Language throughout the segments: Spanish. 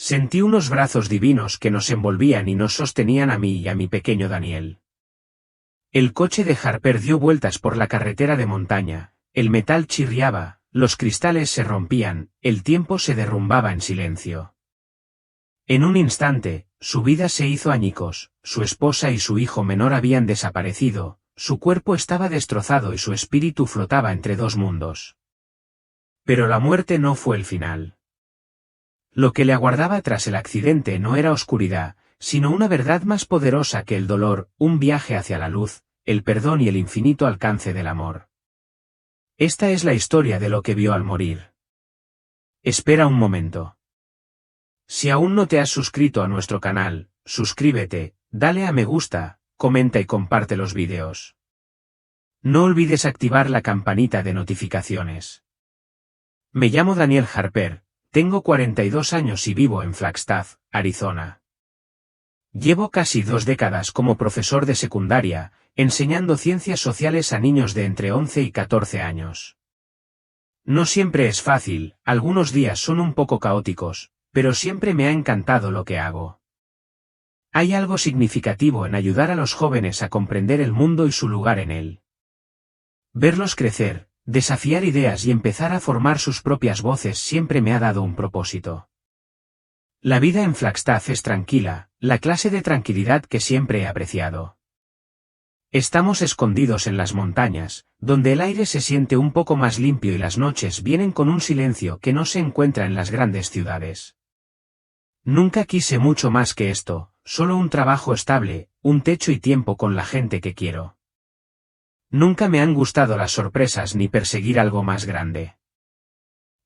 Sentí unos brazos divinos que nos envolvían y nos sostenían a mí y a mi pequeño Daniel. El coche de Harper dio vueltas por la carretera de montaña, el metal chirriaba, los cristales se rompían, el tiempo se derrumbaba en silencio. En un instante, su vida se hizo añicos, su esposa y su hijo menor habían desaparecido, su cuerpo estaba destrozado y su espíritu flotaba entre dos mundos. Pero la muerte no fue el final. Lo que le aguardaba tras el accidente no era oscuridad, sino una verdad más poderosa que el dolor, un viaje hacia la luz, el perdón y el infinito alcance del amor. Esta es la historia de lo que vio al morir. Espera un momento. Si aún no te has suscrito a nuestro canal, suscríbete, dale a me gusta, comenta y comparte los vídeos. No olvides activar la campanita de notificaciones. Me llamo Daniel Harper, tengo 42 años y vivo en Flagstaff, Arizona. Llevo casi 2 décadas como profesor de secundaria, enseñando ciencias sociales a niños de entre 11 y 14 años. No siempre es fácil, algunos días son un poco caóticos, pero siempre me ha encantado lo que hago. Hay algo significativo en ayudar a los jóvenes a comprender el mundo y su lugar en él. Verlos crecer, desafiar ideas y empezar a formar sus propias voces siempre me ha dado un propósito. La vida en Flagstaff es tranquila, la clase de tranquilidad que siempre he apreciado. Estamos escondidos en las montañas, donde el aire se siente un poco más limpio y las noches vienen con un silencio que no se encuentra en las grandes ciudades. Nunca quise mucho más que esto, solo un trabajo estable, un techo y tiempo con la gente que quiero. Nunca me han gustado las sorpresas ni perseguir algo más grande.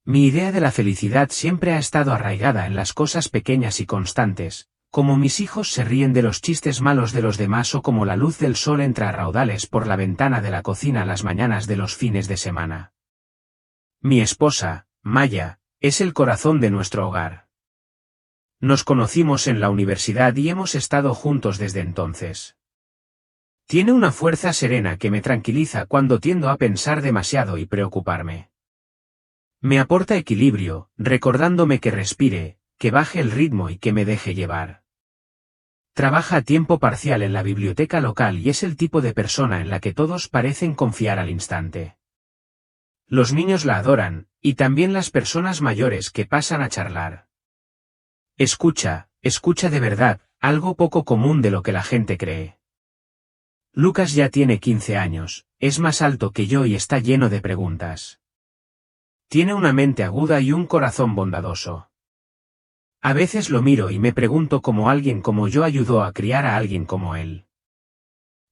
Mi idea de la felicidad siempre ha estado arraigada en las cosas pequeñas y constantes, como mis hijos se ríen de los chistes malos de los demás o como la luz del sol entra a raudales por la ventana de la cocina las mañanas de los fines de semana. Mi esposa, Maya, es el corazón de nuestro hogar. Nos conocimos en la universidad y hemos estado juntos desde entonces. Tiene una fuerza serena que me tranquiliza cuando tiendo a pensar demasiado y preocuparme. Me aporta equilibrio, recordándome que respire, que baje el ritmo y que me deje llevar. Trabaja a tiempo parcial en la biblioteca local y es el tipo de persona en la que todos parecen confiar al instante. Los niños la adoran, y también las personas mayores que pasan a charlar. Escucha de verdad, algo poco común de lo que la gente cree. Lucas ya tiene 15 años, es más alto que yo y está lleno de preguntas. Tiene una mente aguda y un corazón bondadoso. A veces lo miro y me pregunto cómo alguien como yo ayudó a criar a alguien como él.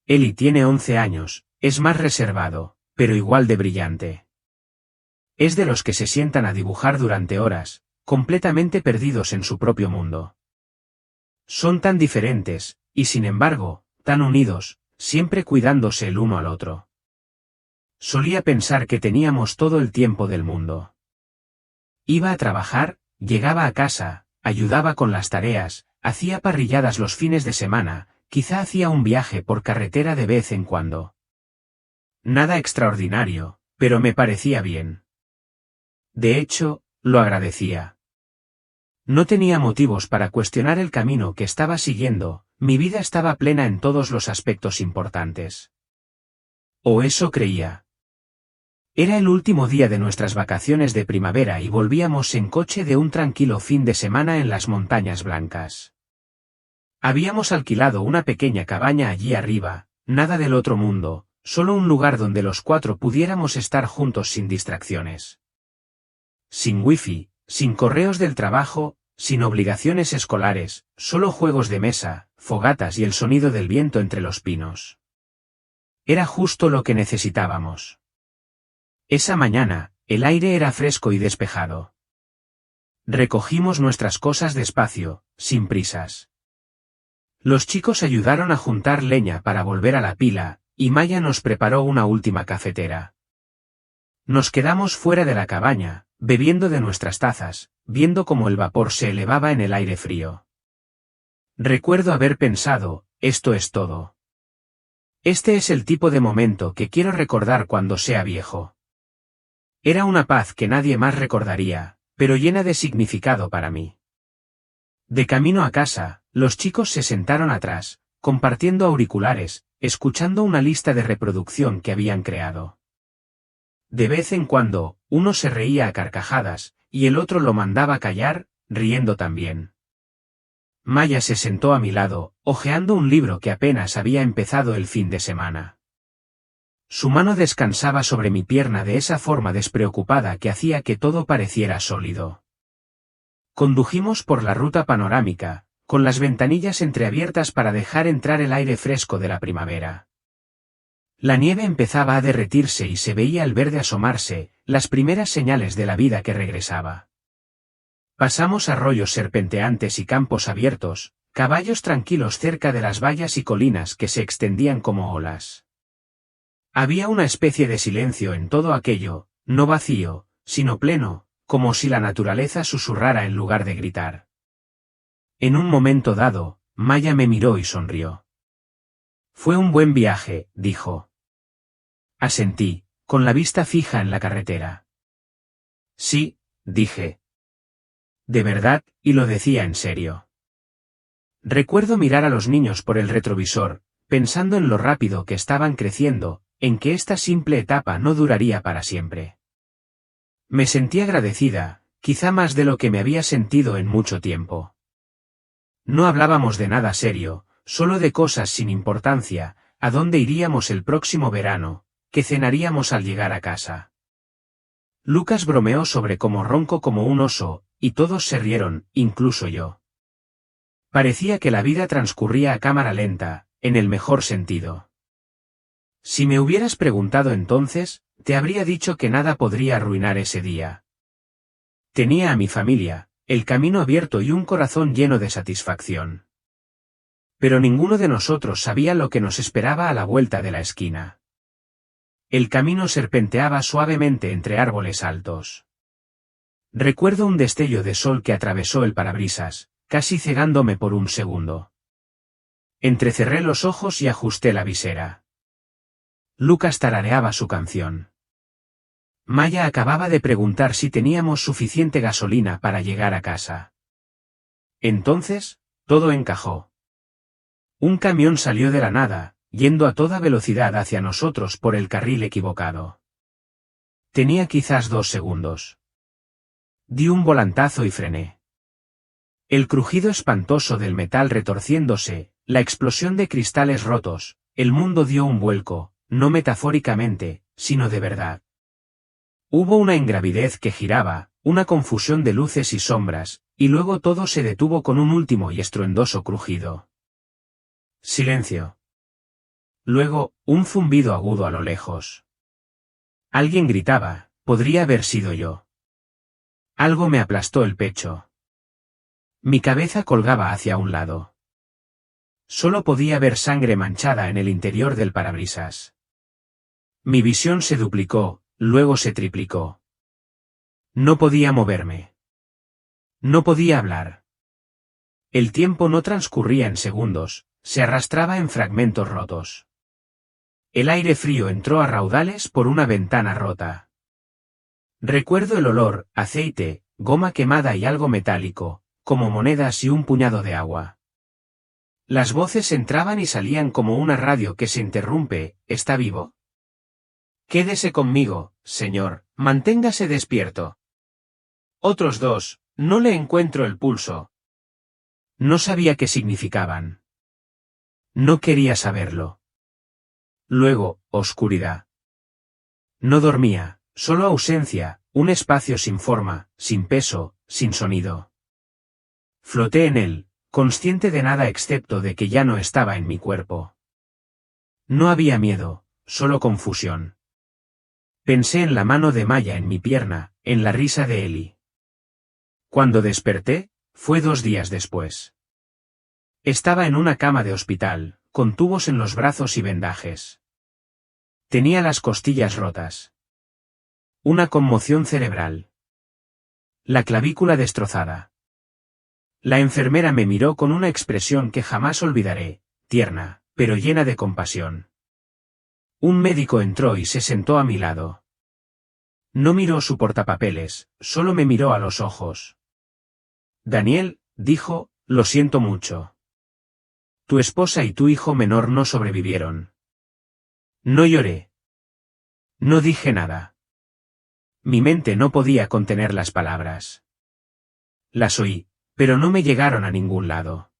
Eli tiene 11 años, es más reservado, pero igual de brillante. Es de los que se sientan a dibujar durante horas, completamente perdidos en su propio mundo. Son tan diferentes, y sin embargo, tan unidos, siempre cuidándose el uno al otro. Solía pensar que teníamos todo el tiempo del mundo. Iba a trabajar, llegaba a casa, ayudaba con las tareas, hacía parrilladas los fines de semana, quizá hacía un viaje por carretera de vez en cuando. Nada extraordinario, pero me parecía bien. De hecho, lo agradecía. No tenía motivos para cuestionar el camino que estaba siguiendo, mi vida estaba plena en todos los aspectos importantes. O eso creía. Era el último día de nuestras vacaciones de primavera y volvíamos en coche de un tranquilo fin de semana en las Montañas Blancas. Habíamos alquilado una pequeña cabaña allí arriba, nada del otro mundo, solo un lugar donde los 4 pudiéramos estar juntos sin distracciones. Sin wifi, sin correos del trabajo, sin obligaciones escolares, solo juegos de mesa, fogatas y el sonido del viento entre los pinos. Era justo lo que necesitábamos. Esa mañana, el aire era fresco y despejado. Recogimos nuestras cosas despacio, sin prisas. Los chicos ayudaron a juntar leña para volver a la pila, y Maya nos preparó una última cafetera. Nos quedamos fuera de la cabaña, bebiendo de nuestras tazas, viendo cómo el vapor se elevaba en el aire frío. Recuerdo haber pensado, esto es todo. Este es el tipo de momento que quiero recordar cuando sea viejo. Era una paz que nadie más recordaría, pero llena de significado para mí. De camino a casa, los chicos se sentaron atrás, compartiendo auriculares, escuchando una lista de reproducción que habían creado. De vez en cuando, uno se reía a carcajadas, y el otro lo mandaba callar, riendo también. Maya se sentó a mi lado, hojeando un libro que apenas había empezado el fin de semana. Su mano descansaba sobre mi pierna de esa forma despreocupada que hacía que todo pareciera sólido. Condujimos por la ruta panorámica, con las ventanillas entreabiertas para dejar entrar el aire fresco de la primavera. La nieve empezaba a derretirse y se veía el verde asomarse, las primeras señales de la vida que regresaba. Pasamos arroyos serpenteantes y campos abiertos, caballos tranquilos cerca de las vallas y colinas que se extendían como olas. Había una especie de silencio en todo aquello, no vacío, sino pleno, como si la naturaleza susurrara en lugar de gritar. En un momento dado, Maya me miró y sonrió. Fue un buen viaje, dijo. Asentí, con la vista fija en la carretera. Sí, dije. De verdad, y lo decía en serio. Recuerdo mirar a los niños por el retrovisor, pensando en lo rápido que estaban creciendo, en que esta simple etapa no duraría para siempre. Me sentí agradecida, quizá más de lo que me había sentido en mucho tiempo. No hablábamos de nada serio, solo de cosas sin importancia, a dónde iríamos el próximo verano, qué cenaríamos al llegar a casa. Lucas bromeó sobre cómo ronco como un oso, y todos se rieron, incluso yo. Parecía que la vida transcurría a cámara lenta, en el mejor sentido. Si me hubieras preguntado entonces, te habría dicho que nada podría arruinar ese día. Tenía a mi familia, el camino abierto y un corazón lleno de satisfacción. Pero ninguno de nosotros sabía lo que nos esperaba a la vuelta de la esquina. El camino serpenteaba suavemente entre árboles altos. Recuerdo un destello de sol que atravesó el parabrisas, casi cegándome por un segundo. Entrecerré los ojos y ajusté la visera. Lucas tarareaba su canción. Maya acababa de preguntar si teníamos suficiente gasolina para llegar a casa. Entonces, todo encajó. Un camión salió de la nada, yendo a toda velocidad hacia nosotros por el carril equivocado. Tenía quizás 2 segundos. Di un volantazo y frené. El crujido espantoso del metal retorciéndose, la explosión de cristales rotos, el mundo dio un vuelco, no metafóricamente, sino de verdad. Hubo una ingravidez que giraba, una confusión de luces y sombras, y luego todo se detuvo con un último y estruendoso crujido. Silencio. Luego, un zumbido agudo a lo lejos. Alguien gritaba, podría haber sido yo. Algo me aplastó el pecho. Mi cabeza colgaba hacia un lado. Solo podía ver sangre manchada en el interior del parabrisas. Mi visión se duplicó, luego se triplicó. No podía moverme. No podía hablar. El tiempo no transcurría en segundos, se arrastraba en fragmentos rotos. El aire frío entró a raudales por una ventana rota. Recuerdo el olor, aceite, goma quemada y algo metálico, como monedas y un puñado de agua. Las voces entraban y salían como una radio que se interrumpe, ¿está vivo? Quédese conmigo, señor, manténgase despierto. Otros 2, no le encuentro el pulso. No sabía qué significaban. No quería saberlo. Luego, oscuridad. No dormía, solo ausencia, un espacio sin forma, sin peso, sin sonido. Floté en él, consciente de nada excepto de que ya no estaba en mi cuerpo. No había miedo, solo confusión. Pensé en la mano de Maya en mi pierna, en la risa de Eli. Cuando desperté, fue 2 días después. Estaba en una cama de hospital, con tubos en los brazos y vendajes. Tenía las costillas rotas. Una conmoción cerebral. La clavícula destrozada. La enfermera me miró con una expresión que jamás olvidaré, tierna, pero llena de compasión. Un médico entró y se sentó a mi lado. No miró su portapapeles, solo me miró a los ojos. Daniel, dijo, lo siento mucho. Tu esposa y tu hijo menor no sobrevivieron. No lloré. No dije nada. Mi mente no podía contener las palabras. Las oí, pero no me llegaron a ningún lado.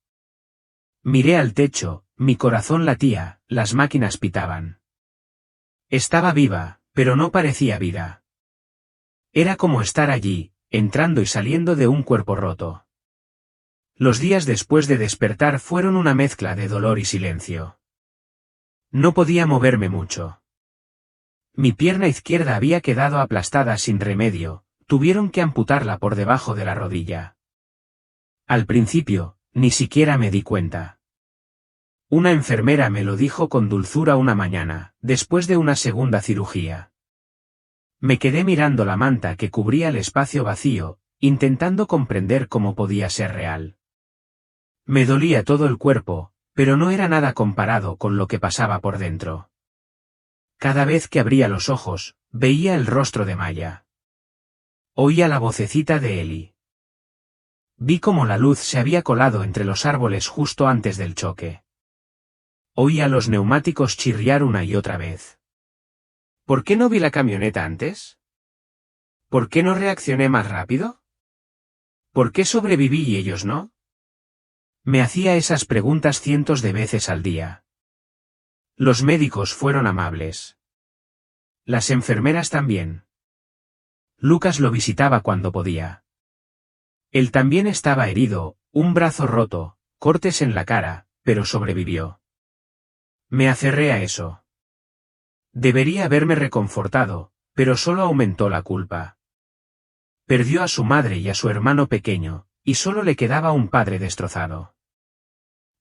Miré al techo, mi corazón latía, las máquinas pitaban. Estaba viva, pero no parecía vida. Era como estar allí, entrando y saliendo de un cuerpo roto. Los días después de despertar fueron una mezcla de dolor y silencio. No podía moverme mucho. Mi pierna izquierda había quedado aplastada sin remedio, tuvieron que amputarla por debajo de la rodilla. Al principio, ni siquiera me di cuenta. Una enfermera me lo dijo con dulzura una mañana, después de una segunda cirugía. Me quedé mirando la manta que cubría el espacio vacío, intentando comprender cómo podía ser real. Me dolía todo el cuerpo, pero no era nada comparado con lo que pasaba por dentro. Cada vez que abría los ojos, veía el rostro de Maya. Oía la vocecita de Eli. Vi cómo la luz se había colado entre los árboles justo antes del choque. Oía los neumáticos chirriar una y otra vez. ¿Por qué no vi la camioneta antes? ¿Por qué no reaccioné más rápido? ¿Por qué sobreviví y ellos no? Me hacía esas preguntas cientos de veces al día. Los médicos fueron amables. Las enfermeras también. Lucas lo visitaba cuando podía. Él también estaba herido, un brazo roto, cortes en la cara, pero sobrevivió. Me aferré a eso. Debería haberme reconfortado, pero solo aumentó la culpa. Perdió a su madre y a su hermano pequeño, y solo le quedaba un padre destrozado.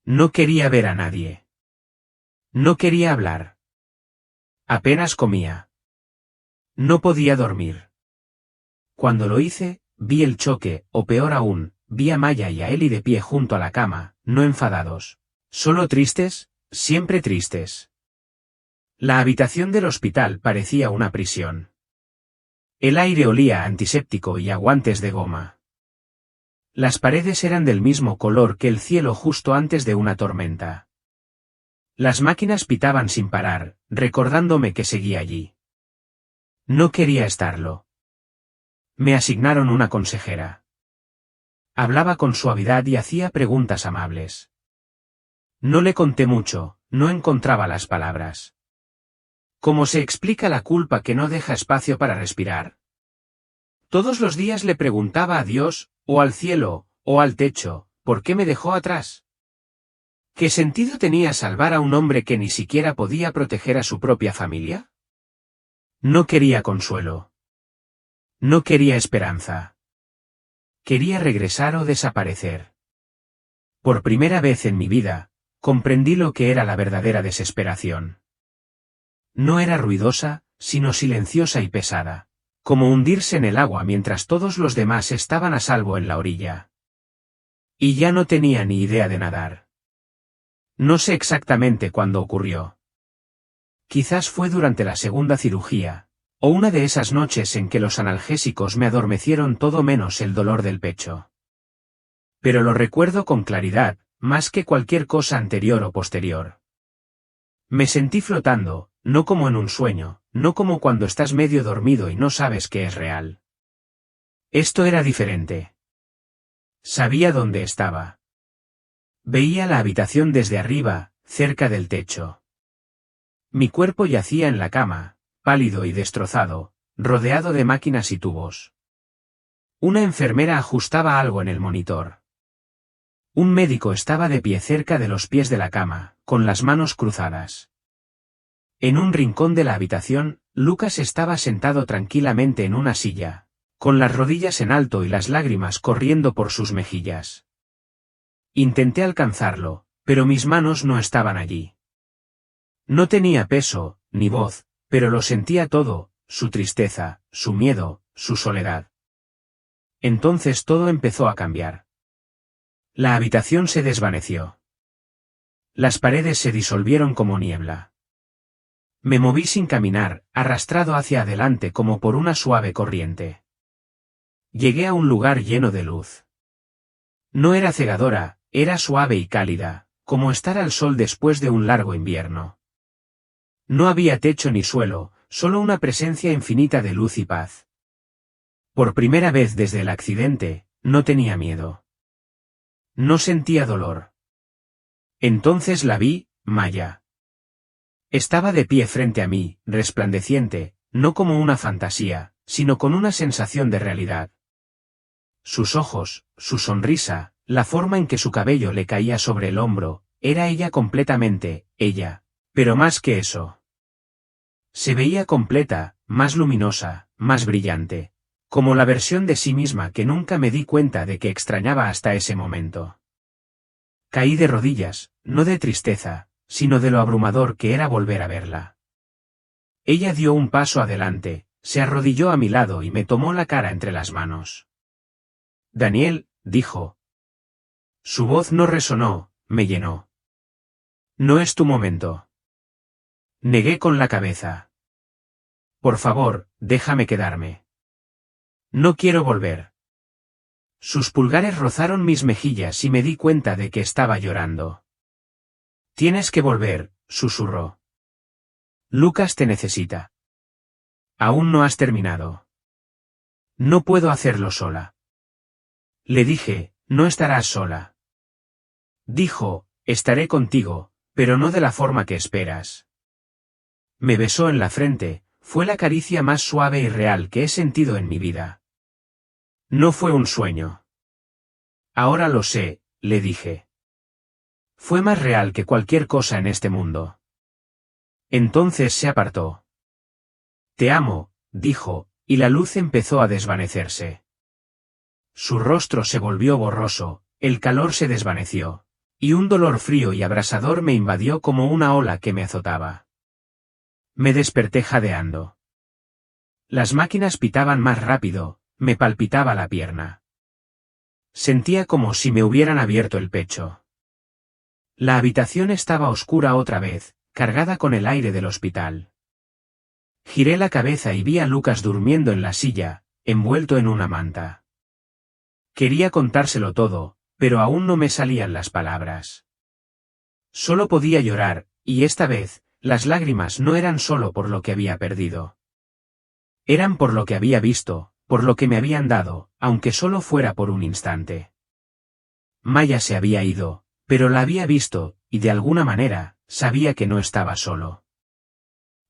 No quería ver a nadie. No quería hablar. Apenas comía. No podía dormir. Cuando lo hice, vi el choque, o peor aún, vi a Maya y a Eli de pie junto a la cama, no enfadados, solo tristes, siempre tristes. La habitación del hospital parecía una prisión. El aire olía a antiséptico y a guantes de goma. Las paredes eran del mismo color que el cielo justo antes de una tormenta. Las máquinas pitaban sin parar, recordándome que seguía allí. No quería estarlo. Me asignaron una consejera. Hablaba con suavidad y hacía preguntas amables. No le conté mucho, no encontraba las palabras. ¿Cómo se explica la culpa que no deja espacio para respirar? Todos los días le preguntaba a Dios, o al cielo, o al techo, ¿por qué me dejó atrás? ¿Qué sentido tenía salvar a un hombre que ni siquiera podía proteger a su propia familia? No quería consuelo. No quería esperanza. Quería regresar o desaparecer. Por primera vez en mi vida, comprendí lo que era la verdadera desesperación. No era ruidosa, sino silenciosa y pesada, como hundirse en el agua mientras todos los demás estaban a salvo en la orilla. Y ya no tenía ni idea de nadar. No sé exactamente cuándo ocurrió. Quizás fue durante la segunda cirugía, o una de esas noches en que los analgésicos me adormecieron todo menos el dolor del pecho. Pero lo recuerdo con claridad, más que cualquier cosa anterior o posterior. Me sentí flotando, no como en un sueño, no como cuando estás medio dormido y no sabes que es real. Esto era diferente. Sabía dónde estaba. Veía la habitación desde arriba, cerca del techo. Mi cuerpo yacía en la cama, pálido y destrozado, rodeado de máquinas y tubos. Una enfermera ajustaba algo en el monitor. Un médico estaba de pie cerca de los pies de la cama, con las manos cruzadas. En un rincón de la habitación, Lucas estaba sentado tranquilamente en una silla, con las rodillas en alto y las lágrimas corriendo por sus mejillas. Intenté alcanzarlo, pero mis manos no estaban allí. No tenía peso, ni voz, pero lo sentía todo, su tristeza, su miedo, su soledad. Entonces todo empezó a cambiar. La habitación se desvaneció. Las paredes se disolvieron como niebla. Me moví sin caminar, arrastrado hacia adelante como por una suave corriente. Llegué a un lugar lleno de luz. No era cegadora, era suave y cálida, como estar al sol después de un largo invierno. No había techo ni suelo, solo una presencia infinita de luz y paz. Por primera vez desde el accidente, no tenía miedo. No sentía dolor. Entonces la vi, Maya. Estaba de pie frente a mí, resplandeciente, no como una fantasía, sino con una sensación de realidad. Sus ojos, su sonrisa, la forma en que su cabello le caía sobre el hombro, era ella completamente, ella. Pero más que eso. Se veía completa, más luminosa, más brillante. Como la versión de sí misma que nunca me di cuenta de que extrañaba hasta ese momento. Caí de rodillas, no de tristeza, sino de lo abrumador que era volver a verla. Ella dio un paso adelante, se arrodilló a mi lado y me tomó la cara entre las manos. Daniel, dijo. Su voz no resonó, me llenó. No es tu momento. Negué con la cabeza. Por favor, déjame quedarme. No quiero volver. Sus pulgares rozaron mis mejillas y me di cuenta de que estaba llorando. Tienes que volver, susurró. Lucas te necesita. Aún no has terminado. No puedo hacerlo sola. Le dije, no estarás sola. Dijo, estaré contigo, pero no de la forma que esperas. Me besó en la frente, fue la caricia más suave y real que he sentido en mi vida. No fue un sueño. Ahora lo sé, le dije. Fue más real que cualquier cosa en este mundo. Entonces se apartó. Te amo, dijo, y la luz empezó a desvanecerse. Su rostro se volvió borroso, el calor se desvaneció, y un dolor frío y abrasador me invadió como una ola que me azotaba. Me desperté jadeando. Las máquinas pitaban más rápido, me palpitaba la pierna. Sentía como si me hubieran abierto el pecho. La habitación estaba oscura otra vez, cargada con el aire del hospital. Giré la cabeza y vi a Lucas durmiendo en la silla, envuelto en una manta. Quería contárselo todo, pero aún no me salían las palabras. Solo podía llorar, y esta vez, las lágrimas no eran solo por lo que había perdido. Eran por lo que había visto, por lo que me habían dado, aunque solo fuera por un instante. Maya se había ido, pero la había visto, y de alguna manera, sabía que no estaba solo.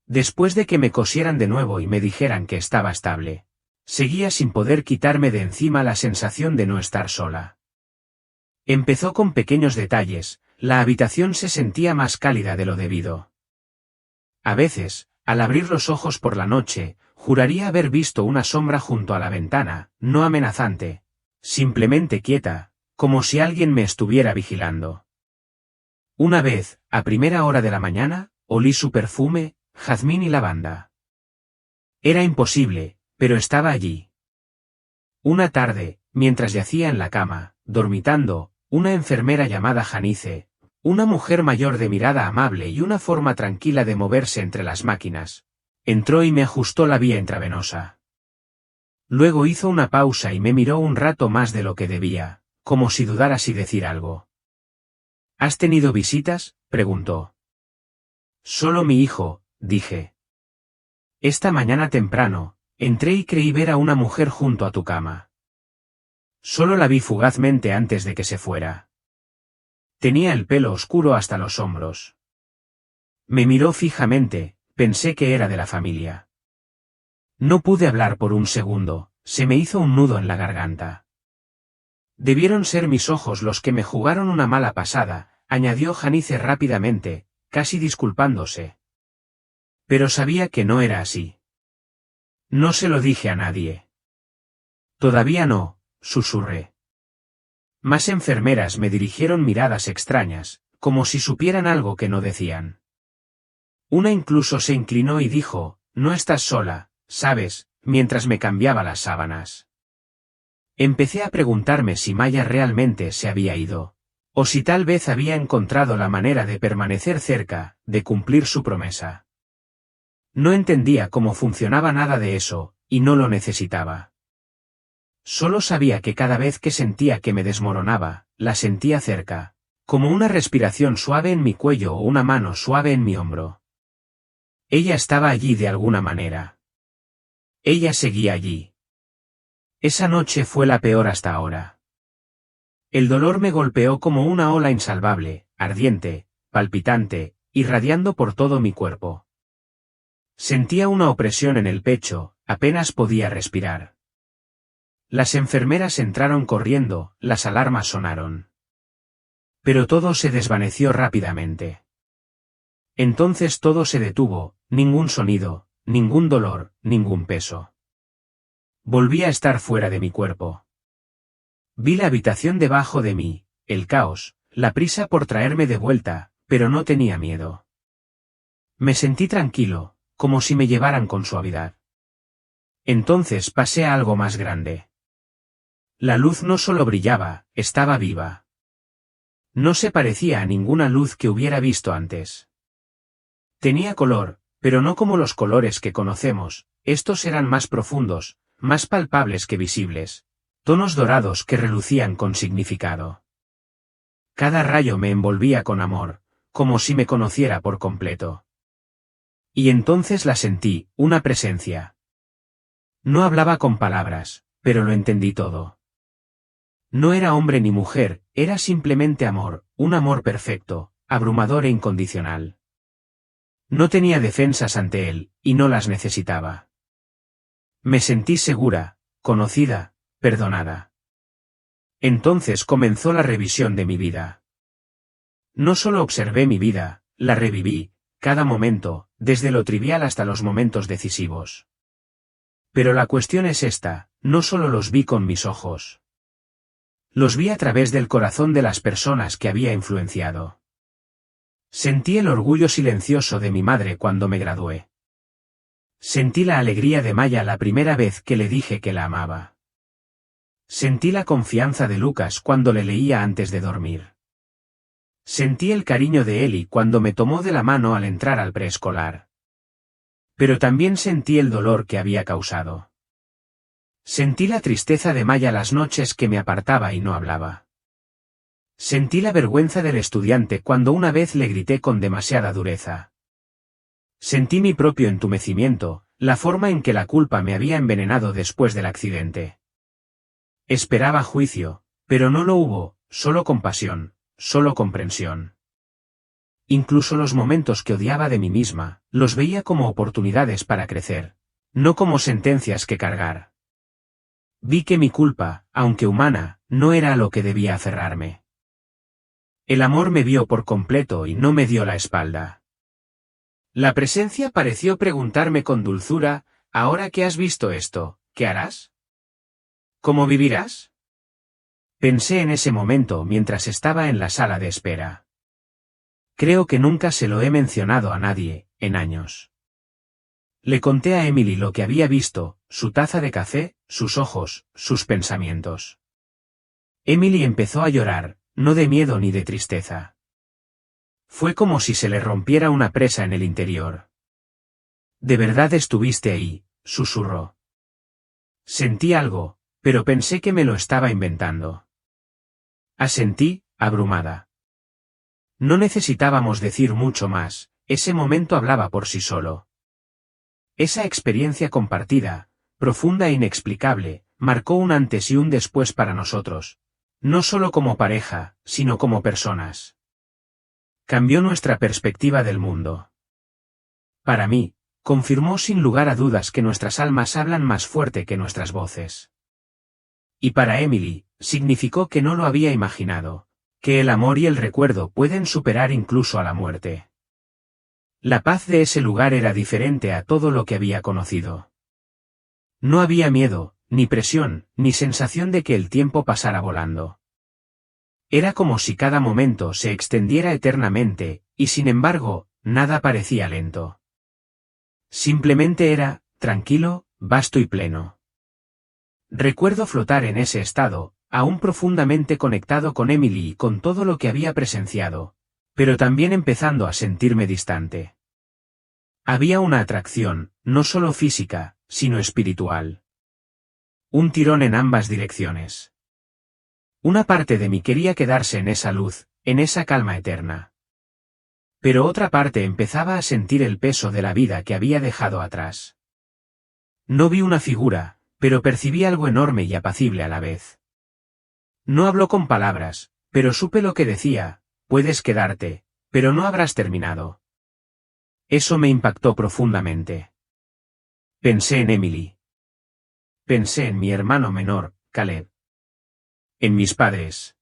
Después de que me cosieran de nuevo y me dijeran que estaba estable, seguía sin poder quitarme de encima la sensación de no estar sola. Empezó con pequeños detalles, la habitación se sentía más cálida de lo debido. A veces, al abrir los ojos por la noche, juraría haber visto una sombra junto a la ventana, no amenazante, simplemente quieta, como si alguien me estuviera vigilando. Una vez, a primera hora de la mañana, olí su perfume, jazmín y lavanda. Era imposible, pero estaba allí. Una tarde, mientras yacía en la cama, dormitando, una enfermera llamada Janice, una mujer mayor de mirada amable y una forma tranquila de moverse entre las máquinas, entró y me ajustó la vía intravenosa. Luego hizo una pausa y me miró un rato más de lo que debía, como si dudara si decir algo. ¿Has tenido visitas?, preguntó. Solo mi hijo, dije. Esta mañana temprano, entré y creí ver a una mujer junto a tu cama. Solo la vi fugazmente antes de que se fuera. Tenía el pelo oscuro hasta los hombros. Me miró fijamente, pensé que era de la familia. No pude hablar por un segundo, se me hizo un nudo en la garganta. Debieron ser mis ojos los que me jugaron una mala pasada, añadió Janice rápidamente, casi disculpándose. Pero sabía que no era así. No se lo dije a nadie. Todavía no, susurré. Más enfermeras me dirigieron miradas extrañas, como si supieran algo que no decían. Una incluso se inclinó y dijo, no estás sola, ¿sabes?, mientras me cambiaba las sábanas. Empecé a preguntarme si Maya realmente se había ido, o si tal vez había encontrado la manera de permanecer cerca, de cumplir su promesa. No entendía cómo funcionaba nada de eso, y no lo necesitaba. Solo sabía que cada vez que sentía que me desmoronaba, la sentía cerca, como una respiración suave en mi cuello o una mano suave en mi hombro. Ella estaba allí de alguna manera. Ella seguía allí. Esa noche fue la peor hasta ahora. El dolor me golpeó como una ola insalvable, ardiente, palpitante, irradiando por todo mi cuerpo. Sentía una opresión en el pecho, apenas podía respirar. Las enfermeras entraron corriendo, las alarmas sonaron. Pero todo se desvaneció rápidamente. Entonces todo se detuvo, ningún sonido, ningún dolor, ningún peso. Volví a estar fuera de mi cuerpo. Vi la habitación debajo de mí, el caos, la prisa por traerme de vuelta, pero no tenía miedo. Me sentí tranquilo, como si me llevaran con suavidad. Entonces pasé a algo más grande. La luz no solo brillaba, estaba viva. No se parecía a ninguna luz que hubiera visto antes. Tenía color, pero no como los colores que conocemos, estos eran más profundos, más palpables que visibles, tonos dorados que relucían con significado. Cada rayo me envolvía con amor, como si me conociera por completo. Y entonces la sentí, una presencia. No hablaba con palabras, pero lo entendí todo. No era hombre ni mujer, era simplemente amor, un amor perfecto, abrumador e incondicional. No tenía defensas ante él, y no las necesitaba. Me sentí segura, conocida, perdonada. Entonces comenzó la revisión de mi vida. No solo observé mi vida, la reviví, cada momento, desde lo trivial hasta los momentos decisivos. Pero la cuestión es esta, no solo los vi con mis ojos. Los vi a través del corazón de las personas que había influenciado. Sentí el orgullo silencioso de mi madre cuando me gradué. Sentí la alegría de Maya la primera vez que le dije que la amaba. Sentí la confianza de Lucas cuando le leía antes de dormir. Sentí el cariño de Eli cuando me tomó de la mano al entrar al preescolar. Pero también sentí el dolor que había causado. Sentí la tristeza de Maya las noches que me apartaba y no hablaba. Sentí la vergüenza del estudiante cuando una vez le grité con demasiada dureza. Sentí mi propio entumecimiento, la forma en que la culpa me había envenenado después del accidente. Esperaba juicio, pero no lo hubo, solo compasión, solo comprensión. Incluso los momentos que odiaba de mí misma, los veía como oportunidades para crecer, no como sentencias que cargar. Vi que mi culpa, aunque humana, no era a lo que debía aferrarme. El amor me vio por completo y no me dio la espalda. La presencia pareció preguntarme con dulzura, ahora que has visto esto, ¿qué harás? ¿Cómo vivirás? Pensé en ese momento mientras estaba en la sala de espera. Creo que nunca se lo he mencionado a nadie, en años. Le conté a Emily lo que había visto, su taza de café, sus ojos, sus pensamientos. Emily empezó a llorar, no de miedo ni de tristeza. Fue como si se le rompiera una presa en el interior. «¿De verdad estuviste ahí?», susurró. Sentí algo, pero pensé que me lo estaba inventando. Asentí, abrumada. No necesitábamos decir mucho más, ese momento hablaba por sí solo. Esa experiencia compartida, profunda e inexplicable, marcó un antes y un después para nosotros, no solo como pareja, sino como personas. Cambió nuestra perspectiva del mundo. Para mí, confirmó sin lugar a dudas que nuestras almas hablan más fuerte que nuestras voces. Y para Emily, significó que no lo había imaginado, que el amor y el recuerdo pueden superar incluso a la muerte. La paz de ese lugar era diferente a todo lo que había conocido. No había miedo, ni presión, ni sensación de que el tiempo pasara volando. Era como si cada momento se extendiera eternamente, y sin embargo, nada parecía lento. Simplemente era, tranquilo, vasto y pleno. Recuerdo flotar en ese estado, aún profundamente conectado con Emily y con todo lo que había presenciado, pero también empezando a sentirme distante. Había una atracción, no solo física, sino espiritual. Un tirón en ambas direcciones. Una parte de mí quería quedarse en esa luz, en esa calma eterna. Pero otra parte empezaba a sentir el peso de la vida que había dejado atrás. No vi una figura, pero percibí algo enorme y apacible a la vez. No habló con palabras, pero supe lo que decía: puedes quedarte, pero no habrás terminado. Eso me impactó profundamente. Pensé en Emily. Pensé en mi hermano menor, Caleb. En mis padres.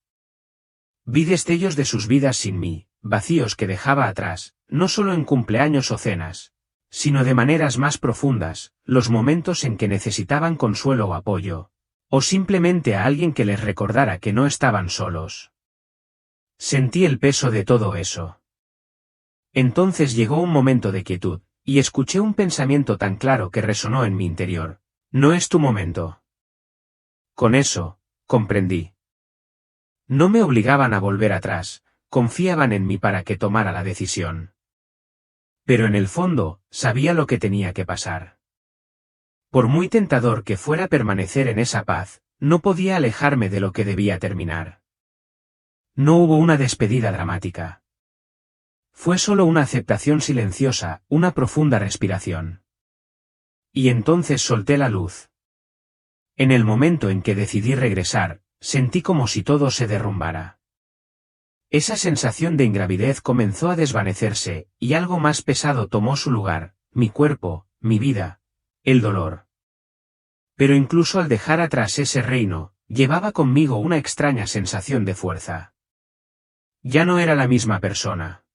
Vi destellos de sus vidas sin mí, vacíos que dejaba atrás, no solo en cumpleaños o cenas, sino de maneras más profundas, los momentos en que necesitaban consuelo o apoyo, o simplemente a alguien que les recordara que no estaban solos. Sentí el peso de todo eso. Entonces llegó un momento de quietud, y escuché un pensamiento tan claro que resonó en mi interior: no es tu momento. Con eso, comprendí. No me obligaban a volver atrás, confiaban en mí para que tomara la decisión. Pero en el fondo, sabía lo que tenía que pasar. Por muy tentador que fuera permanecer en esa paz, no podía alejarme de lo que debía terminar. No hubo una despedida dramática. Fue solo una aceptación silenciosa, una profunda respiración. Y entonces solté la luz. En el momento en que decidí regresar, sentí como si todo se derrumbara. Esa sensación de ingravidez comenzó a desvanecerse, y algo más pesado tomó su lugar: mi cuerpo, mi vida, el dolor. Pero incluso al dejar atrás ese reino, llevaba conmigo una extraña sensación de fuerza. Ya no era la misma persona.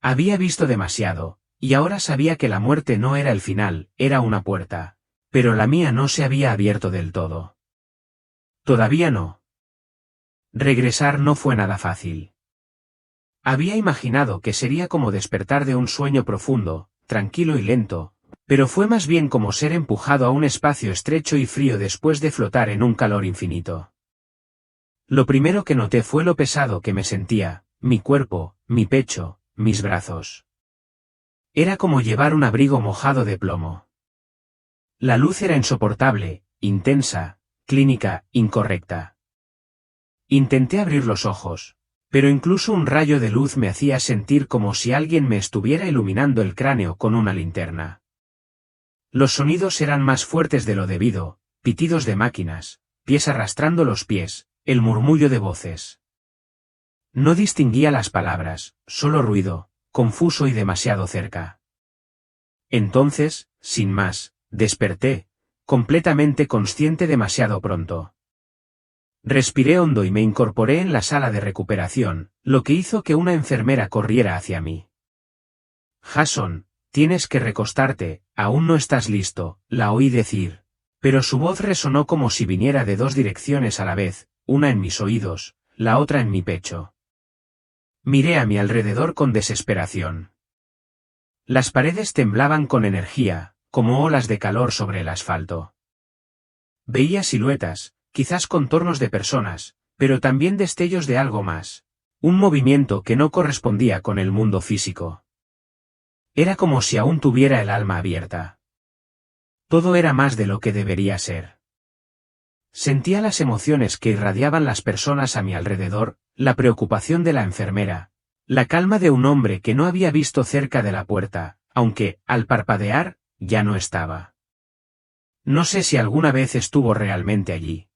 Había visto demasiado, y ahora sabía que la muerte no era el final, era una puerta, pero la mía no se había abierto del todo. Todavía no. Regresar no fue nada fácil. Había imaginado que sería como despertar de un sueño profundo, tranquilo y lento, pero fue más bien como ser empujado a un espacio estrecho y frío después de flotar en un calor infinito. Lo primero que noté fue lo pesado que me sentía, mi cuerpo, mi pecho, mis brazos. Era como llevar un abrigo mojado de plomo. La luz era insoportable, intensa, clínica, incorrecta. Intenté abrir los ojos, pero incluso un rayo de luz me hacía sentir como si alguien me estuviera iluminando el cráneo con una linterna. Los sonidos eran más fuertes de lo debido: pitidos de máquinas, pies arrastrando los pies, el murmullo de voces. No distinguía las palabras, solo ruido, confuso y demasiado cerca. Entonces, sin más, desperté, completamente consciente demasiado pronto. Respiré hondo y me incorporé en la sala de recuperación, lo que hizo que una enfermera corriera hacia mí. «Jason, tienes que recostarte, aún no estás listo», la oí decir. Pero su voz resonó como si viniera de dos direcciones a la vez, una en mis oídos, la otra en mi pecho. Miré a mi alrededor con desesperación. Las paredes temblaban con energía, como olas de calor sobre el asfalto. Veía siluetas, quizás contornos de personas, pero también destellos de algo más. Un movimiento que no correspondía con el mundo físico. Era como si aún tuviera el alma abierta. Todo era más de lo que debería ser. Sentía las emociones que irradiaban las personas a mi alrededor, la preocupación de la enfermera, la calma de un hombre que no había visto cerca de la puerta, aunque, al parpadear, ya no estaba. No sé si alguna vez estuvo realmente allí.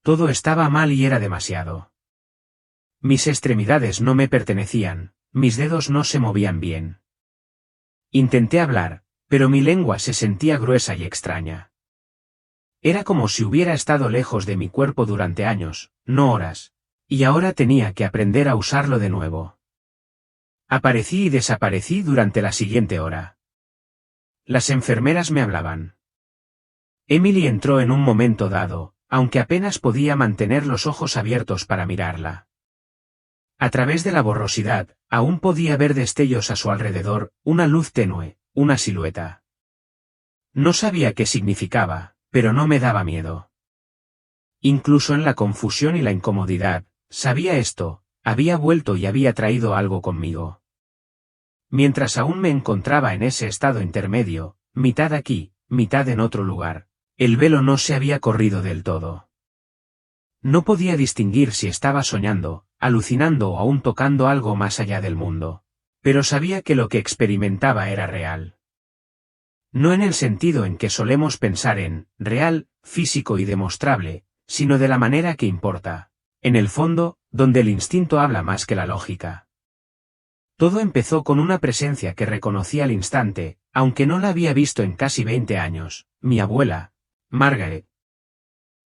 Todo estaba mal y era demasiado. Mis extremidades no me pertenecían, mis dedos no se movían bien. Intenté hablar, pero mi lengua se sentía gruesa y extraña. Era como si hubiera estado lejos de mi cuerpo durante años, no horas, y ahora tenía que aprender a usarlo de nuevo. Aparecí y desaparecí durante la siguiente hora. Las enfermeras me hablaban. Emily entró en un momento dado, aunque apenas podía mantener los ojos abiertos para mirarla. A través de la borrosidad, aún podía ver destellos a su alrededor, una luz tenue, una silueta. No sabía qué significaba, pero no me daba miedo. Incluso en la confusión y la incomodidad, sabía esto: había vuelto y había traído algo conmigo. Mientras aún me encontraba en ese estado intermedio, mitad aquí, mitad en otro lugar, El velo no se había corrido del todo. No podía distinguir si estaba soñando, alucinando o aún tocando algo más allá del mundo. Pero sabía que lo que experimentaba era real. No en el sentido en que solemos pensar en real, físico y demostrable, sino de la manera que importa, en el fondo, donde el instinto habla más que la lógica. Todo empezó con una presencia que reconocí al instante, aunque no la había visto en casi 20 años, mi abuela, Margaret.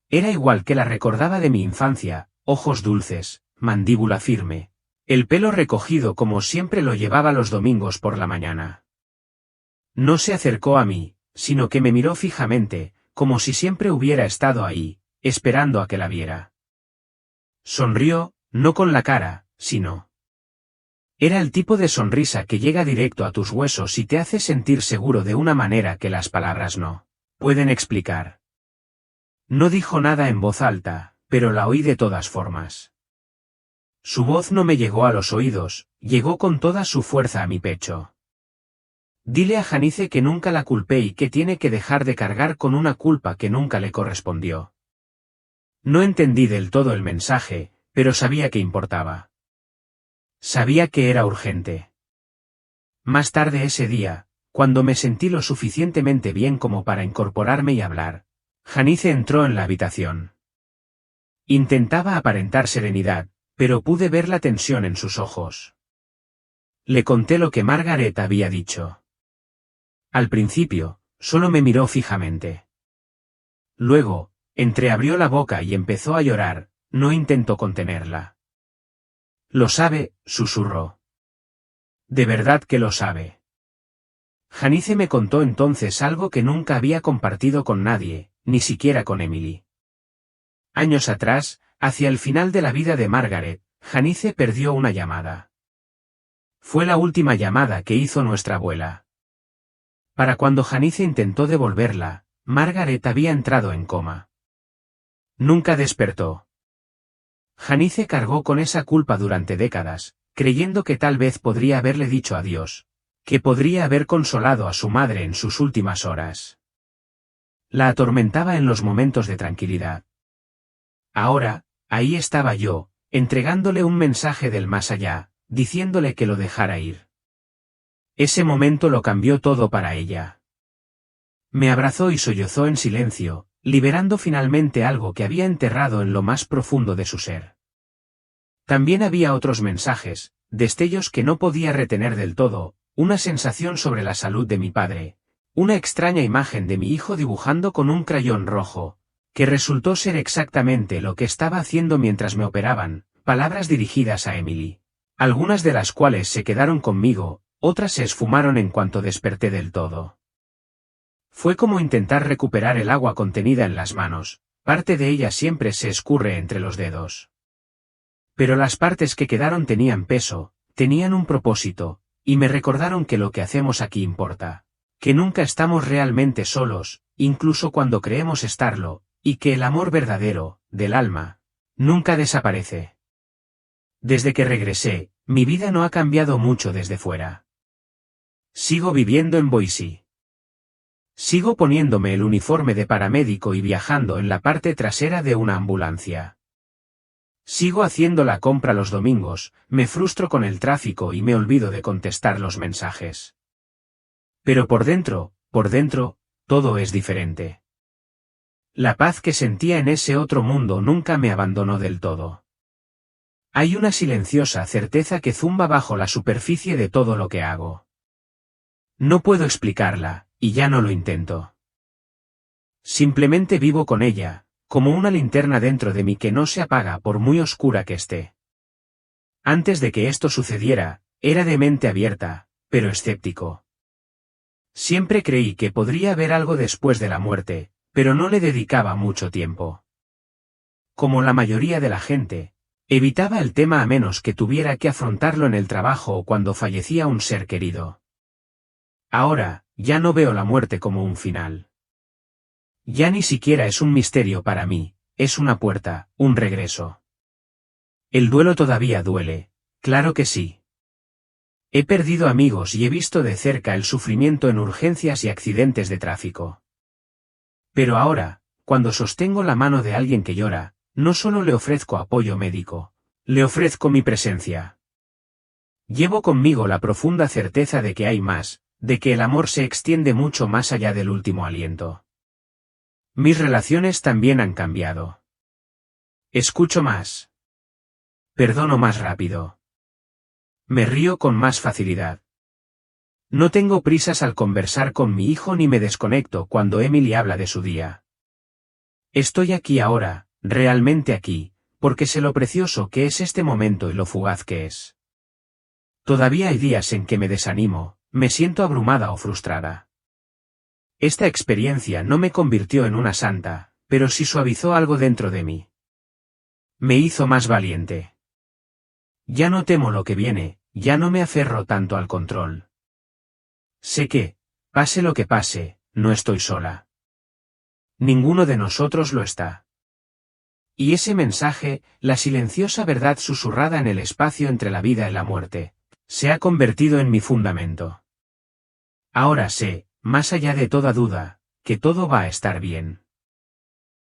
Era igual que la recordaba de mi infancia, ojos dulces, mandíbula firme, el pelo recogido como siempre lo llevaba los domingos por la mañana. No se acercó a mí, sino que me miró fijamente, como si siempre hubiera estado ahí, esperando a que la viera. Sonrió, no con la cara, sino. Era el tipo de sonrisa que llega directo a tus huesos y te hace sentir seguro de una manera que las palabras no pueden explicar. No dijo nada en voz alta, pero la oí de todas formas. Su voz no me llegó a los oídos, llegó con toda su fuerza a mi pecho. Dile a Janice que nunca la culpé y que tiene que dejar de cargar con una culpa que nunca le correspondió. No entendí del todo el mensaje, pero sabía que importaba. Sabía que era urgente. Más tarde ese día, cuando me sentí lo suficientemente bien como para incorporarme y hablar, Janice entró en la habitación. Intentaba aparentar serenidad, pero pude ver la tensión en sus ojos. Le conté lo que Margaret había dicho. Al principio, solo me miró fijamente. Luego, entreabrió la boca y empezó a llorar, no intentó contenerla. Lo sabe, susurró. De verdad que lo sabe. Janice me contó entonces algo que nunca había compartido con nadie, ni siquiera con Emily. Años atrás, hacia el final de la vida de Margaret, Janice perdió una llamada. Fue la última llamada que hizo nuestra abuela. Para cuando Janice intentó devolverla, Margaret había entrado en coma. Nunca despertó. Janice cargó con esa culpa durante décadas, creyendo que tal vez podría haberle dicho adiós, que podría haber consolado a su madre en sus últimas horas. La atormentaba en los momentos de tranquilidad. Ahora, ahí estaba yo, entregándole un mensaje del más allá, diciéndole que lo dejara ir. Ese momento lo cambió todo para ella. Me abrazó y sollozó en silencio, liberando finalmente algo que había enterrado en lo más profundo de su ser. También había otros mensajes, destellos que no podía retener del todo, una sensación sobre la salud de mi padre, una extraña imagen de mi hijo dibujando con un crayón rojo, que resultó ser exactamente lo que estaba haciendo mientras me operaban, palabras dirigidas a Emily, algunas de las cuales se quedaron conmigo, otras se esfumaron en cuanto desperté del todo. Fue como intentar recuperar el agua contenida en las manos, parte de ella siempre se escurre entre los dedos. Pero las partes que quedaron tenían peso, tenían un propósito, y me recordaron que lo que hacemos aquí importa, que nunca estamos realmente solos, incluso cuando creemos estarlo, y que el amor verdadero, del alma, nunca desaparece. Desde que regresé, mi vida no ha cambiado mucho desde fuera. Sigo viviendo en Boise. Sigo poniéndome el uniforme de paramédico y viajando en la parte trasera de una ambulancia. Sigo haciendo la compra los domingos, me frustro con el tráfico y me olvido de contestar los mensajes. Pero por dentro, todo es diferente. La paz que sentía en ese otro mundo nunca me abandonó del todo. Hay una silenciosa certeza que zumba bajo la superficie de todo lo que hago. No puedo explicarla, y ya no lo intento. Simplemente vivo con ella, como una linterna dentro de mí que no se apaga por muy oscura que esté. Antes de que esto sucediera, era de mente abierta, pero escéptico. Siempre creí que podría haber algo después de la muerte, pero no le dedicaba mucho tiempo. Como la mayoría de la gente, evitaba el tema a menos que tuviera que afrontarlo en el trabajo o cuando fallecía un ser querido. Ahora, ya no veo la muerte como un final. Ya ni siquiera es un misterio para mí, es una puerta, un regreso. El duelo todavía duele, claro que sí. He perdido amigos y he visto de cerca el sufrimiento en urgencias y accidentes de tráfico. Pero ahora, cuando sostengo la mano de alguien que llora, no solo le ofrezco apoyo médico, le ofrezco mi presencia. Llevo conmigo la profunda certeza de que hay más, de que el amor se extiende mucho más allá del último aliento. Mis relaciones también han cambiado. Escucho más. Perdono más rápido. Me río con más facilidad. No tengo prisas al conversar con mi hijo ni me desconecto cuando Emily habla de su día. Estoy aquí ahora, realmente aquí, porque sé lo precioso que es este momento y lo fugaz que es. Todavía hay días en que me desanimo, me siento abrumada o frustrada. Esta experiencia no me convirtió en una santa, pero sí suavizó algo dentro de mí. Me hizo más valiente. Ya no temo lo que viene, ya no me aferro tanto al control. Sé que, pase lo que pase, no estoy sola. Ninguno de nosotros lo está. Y ese mensaje, la silenciosa verdad susurrada en el espacio entre la vida y la muerte, se ha convertido en mi fundamento. Ahora sé, más allá de toda duda, que todo va a estar bien.